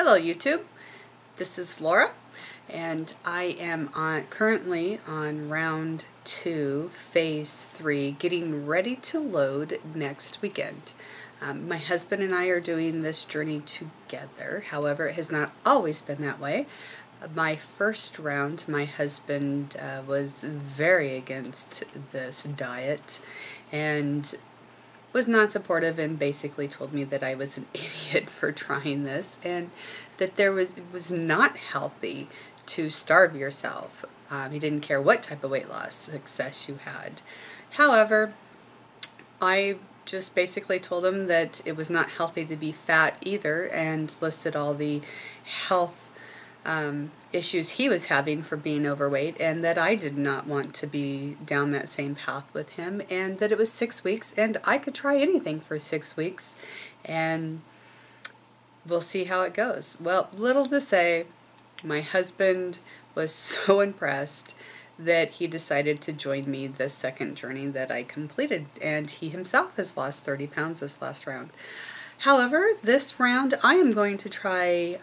Hello YouTube, this is Laura and I am currently on round 2, phase 3, getting ready to load next weekend. My husband and I are doing this journey together, however it has not always been that way. My first round, my husband was very against this diet and was not supportive and basically told me that I was an idiot for trying this and that it was not healthy to starve yourself. He didn't care what type of weight loss success you had. However, I just basically told him that it was not healthy to be fat either and listed all the health issues he was having for being overweight, and that I did not want to be down that same path with him, and that it was 6 weeks and I could try anything for 6 weeks and we'll see how it goes. Well, little to say, my husband was so impressed that he decided to join me the second journey that I completed, and he himself has lost 30 pounds this last round. However, this round I am going to try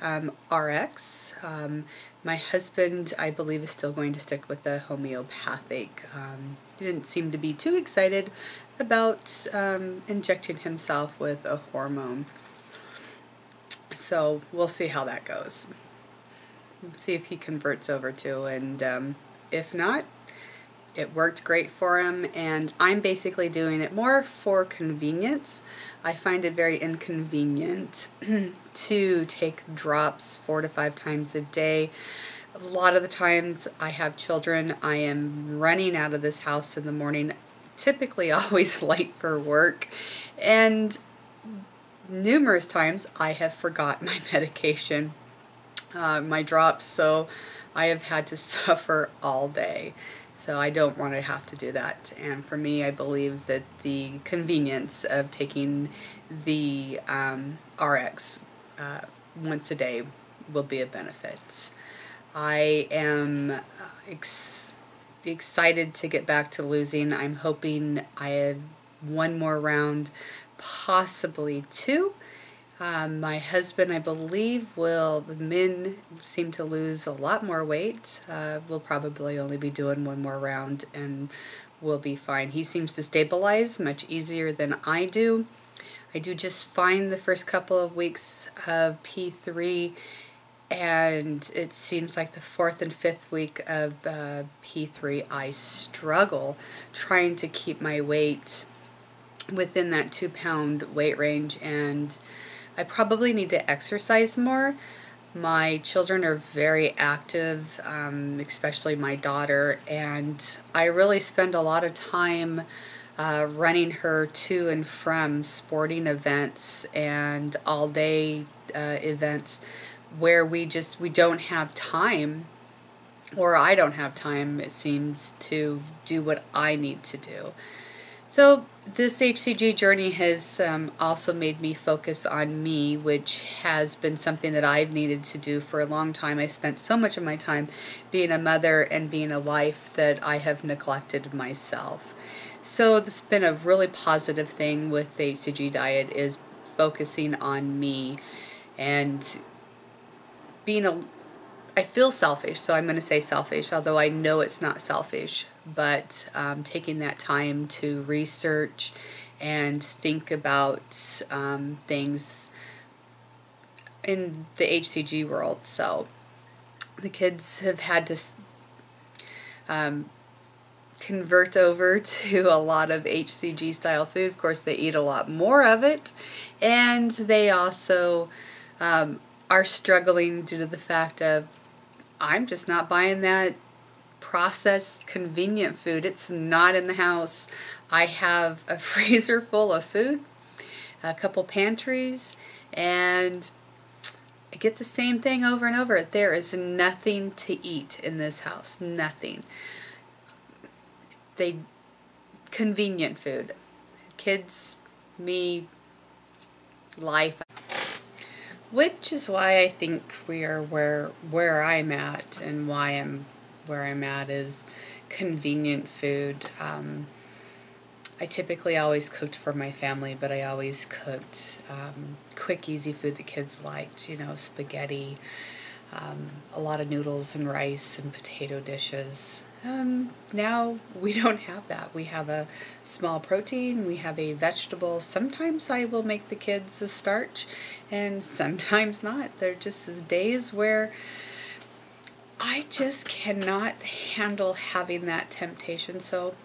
RX. My husband, I believe, is still going to stick with the homeopathic. He didn't seem to be too excited about injecting himself with a hormone. So we'll see how that goes. See if he converts over to, and if not, it worked great for him, and I'm basically doing it more for convenience. I find it very inconvenient to take drops 4 to 5 times a day. A lot of the times I have children, I am running out of this house in the morning, typically always late for work, and numerous times I have forgot my medication, my drops, so I have had to suffer all day. So I don't want to have to do that. And for me, I believe that the convenience of taking the RX once a day will be a benefit. I am excited to get back to losing. I'm hoping I have one more round, possibly 2. My husband, I believe, the men seem to lose a lot more weight. We'll probably only be doing one more round and we'll be fine. He seems to stabilize much easier than I do. I do just fine the first couple of weeks of P3, and it seems like the 4th and 5th week of P3 I struggle trying to keep my weight within that 2-pound weight range, and I probably need to exercise more. My children are very active, especially my daughter, and I really spend a lot of time running her to and from sporting events and all-day events where we don't have time, or I don't have time, it seems, to do what I need to do. So this HCG journey has also made me focus on me, which has been something that I've needed to do for a long time. I spent so much of my time being a mother and being a wife that I have neglected myself. So this has been a really positive thing with the HCG diet, is focusing on me and being I feel selfish, so I'm going to say selfish, although I know it's not selfish, but taking that time to research and think about things in the HCG world. So the kids have had to convert over to a lot of HCG style food. Of course, they eat a lot more of it, and they also are struggling due to the fact of, I'm just not buying that processed convenient food. It's not in the house. I have a freezer full of food, a couple pantries, and I get the same thing over and over. There is nothing to eat in this house. Nothing. Convenient food. Kids, me, life. Which is why I think we are where I'm at, and where I'm at is convenient food. I typically always cooked for my family, but I always cooked quick, easy food the kids liked, you know, spaghetti, a lot of noodles and rice and potato dishes. Now we don't have that. We have a small protein, we have a vegetable. Sometimes I will make the kids a starch and sometimes not. There just is days where I just cannot handle having that temptation, so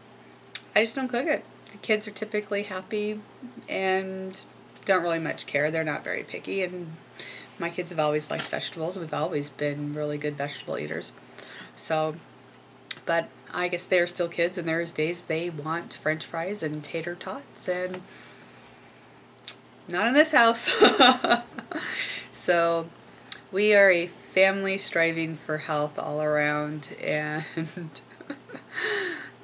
I just don't cook it. The kids are typically happy and don't really much care. They're not very picky, and my kids have always liked vegetables. We've always been really good vegetable eaters. So, but I guess they're still kids, and there's days they want French fries and tater tots, and not in this house. So we are a family striving for health all around, and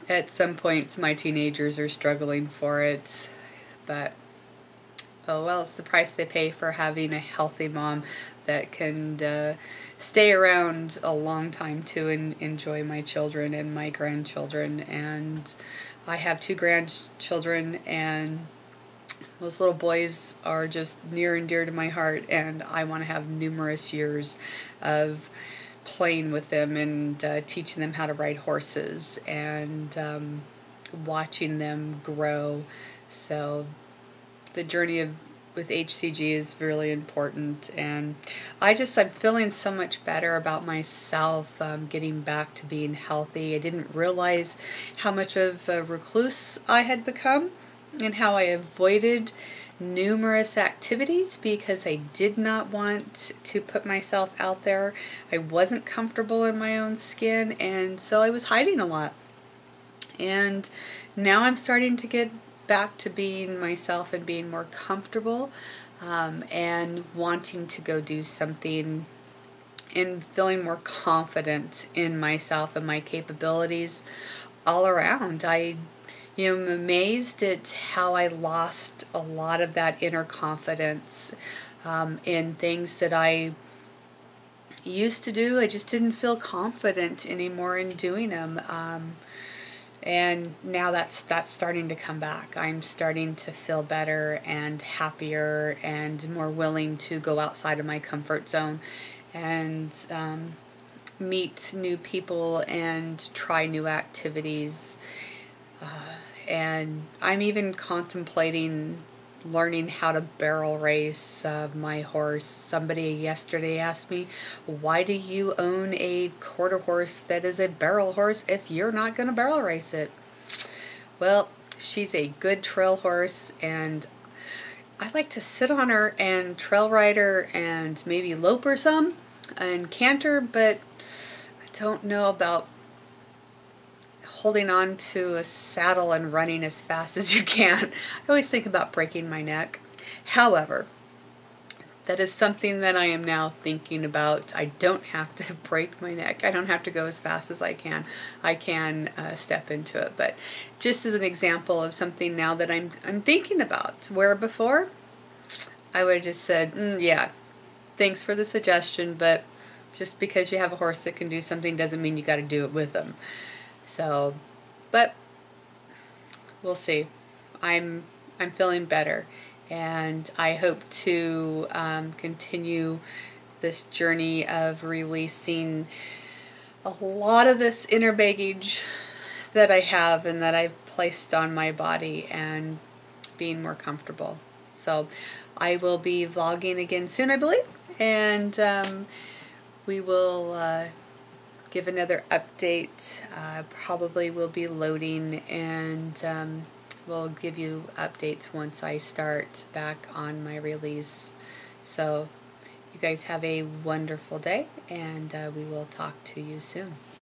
at some points my teenagers are struggling for it, but oh well, it's the price they pay for having a healthy mom that can stay around a long time to enjoy my children and my grandchildren. And I have 2 grandchildren, and those little boys are just near and dear to my heart, and I want to have numerous years of playing with them and teaching them how to ride horses and watching them grow. So the journey with HCG is really important, and I'm feeling so much better about myself, getting back to being healthy. I didn't realize how much of a recluse I had become and how I avoided numerous activities because I did not want to put myself out there. I wasn't comfortable in my own skin, and so I was hiding a lot. And now I'm starting to get back to being myself and being more comfortable, and wanting to go do something and feeling more confident in myself and my capabilities all around. I am amazed at how I lost a lot of that inner confidence in things that I used to do. I just didn't feel confident anymore in doing them. And now that's starting to come back. I'm starting to feel better and happier and more willing to go outside of my comfort zone and meet new people and try new activities. And I'm even contemplating learning how to barrel race my horse. Somebody yesterday asked me, why do you own a quarter horse that is a barrel horse if you're not going to barrel race it? Well, she's a good trail horse, and I like to sit on her and trail ride her and maybe lope her some and canter, but I don't know about holding on to a saddle and running as fast as you can. I always think about breaking my neck. However, that is something that I am now thinking about. I don't have to break my neck. I don't have to go as fast as I can. I can step into it. But just as an example of something now that I'm thinking about, where before I would have just said, yeah, thanks for the suggestion, but just because you have a horse that can do something doesn't mean you got to do it with them. So, but we'll see. I'm feeling better, and I hope to continue this journey of releasing a lot of this inner baggage that I have and that I've placed on my body, and being more comfortable. So I will be vlogging again soon, I believe, and we will give another update. Probably will be loading, and we'll give you updates once I start back on my release. So you guys have a wonderful day, and we will talk to you soon.